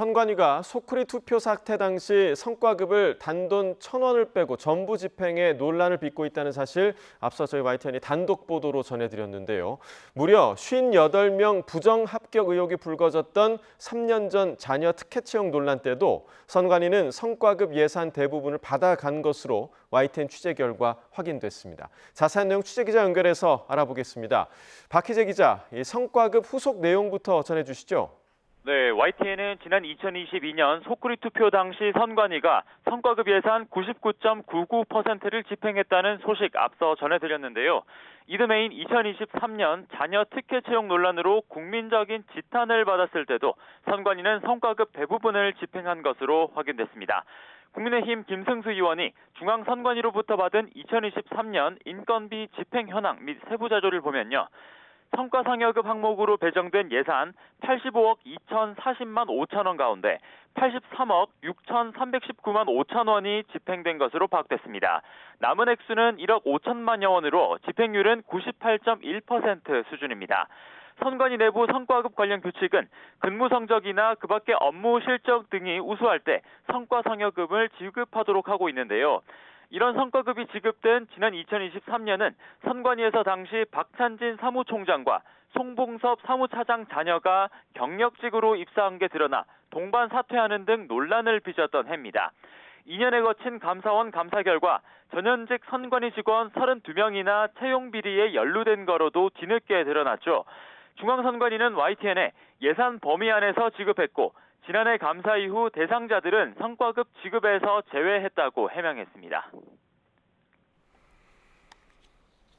선관위가 소쿠리 투표 사태 당시 성과급을 단돈 1,000원을 빼고 전부 집행해 논란을 빚고 있다는 사실 앞서 저희 YTN이 단독 보도로 전해드렸는데요. 무려 58명 부정 합격 의혹이 불거졌던 3년 전 자녀 특혜 채용 논란 때도 선관위는 성과급 예산 대부분을 받아간 것으로 YTN 취재 결과 확인됐습니다. 자세한 내용 취재기자 연결해서 알아보겠습니다. 박희재 기자, 이 성과급 후속 내용부터 전해주시죠. 네, YTN은 지난 2022년 소쿠리 투표 당시 선관위가 성과급 예산 99.99%를 집행했다는 소식 앞서 전해드렸는데요. 이듬해인 2023년 자녀 특혜 채용 논란으로 국민적인 지탄을 받았을 때도 선관위는 성과급 대부분을 집행한 것으로 확인됐습니다. 국민의힘 김승수 의원이 중앙선관위로부터 받은 2023년 인건비 집행 현황 및 세부 자료를 보면요. 성과상여급 항목으로 배정된 예산 85억 2,040만 5천 원 가운데 83억 6,319만 5천 원이 집행된 것으로 파악됐습니다. 남은 액수는 1억 5천만여 원으로 집행률은 98.1% 수준입니다. 선관위 내부 성과급 관련 규칙은 근무 성적이나 그 밖의 업무 실적 등이 우수할 때 성과상여급을 지급하도록 하고 있는데요. 이런 성과급이 지급된 지난 2023년은 선관위에서 당시 박찬진 사무총장과 송봉섭 사무차장 자녀가 경력직으로 입사한 게 드러나 동반 사퇴하는 등 논란을 빚었던 해입니다. 2년에 거친 감사원 감사 결과 전현직 선관위 직원 32명이나 채용 비리에 연루된 거로도 뒤늦게 드러났죠. 중앙선관위는 YTN에 예산 범위 안에서 지급했고 지난해 감사 이후 대상자들은 성과급 지급에서 제외했다고 해명했습니다.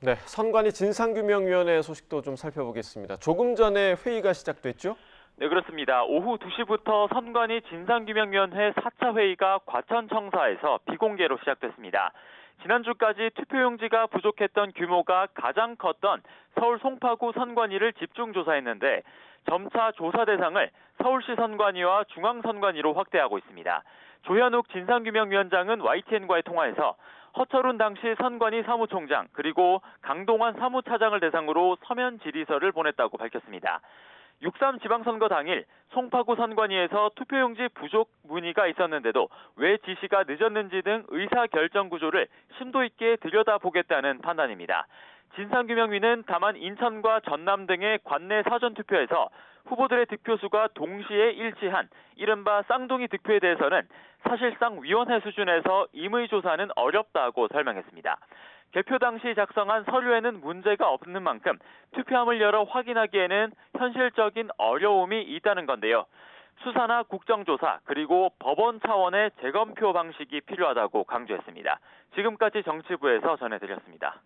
네, 선관위 진상규명위원회 소식도 좀 살펴보겠습니다. 조금 전에 회의가 시작됐죠? 네, 그렇습니다. 오후 2시부터 선관위 진상규명위원회 4차 회의가 과천청사에서 비공개로 시작됐습니다. 지난주까지 투표용지가 부족했던 규모가 가장 컸던 서울 송파구 선관위를 집중 조사했는데 점차 조사 대상을 서울시 선관위와 중앙선관위로 확대하고 있습니다. 조현욱 진상규명위원장은 YTN과의 통화에서 허철훈 당시 선관위 사무총장 그리고 강동환 사무차장을 대상으로 서면 질의서를 보냈다고 밝혔습니다. 6.3 지방선거 당일 송파구 선관위에서 투표용지 부족 문의가 있었는데도 왜 지시가 늦었는지 등 의사결정 구조를 심도 있게 들여다보겠다는 판단입니다. 진상규명위는 다만 인천과 전남 등의 관내 사전투표에서 후보들의 득표수가 동시에 일치한 이른바 쌍둥이 득표에 대해서는 사실상 위원회 수준에서 임의조사는 어렵다고 설명했습니다. 개표 당시 작성한 서류에는 문제가 없는 만큼 투표함을 열어 확인하기에는 현실적인 어려움이 있다는 건데요. 수사나 국정조사 그리고 법원 차원의 재검표 방식이 필요하다고 강조했습니다. 지금까지 정치부에서 전해드렸습니다.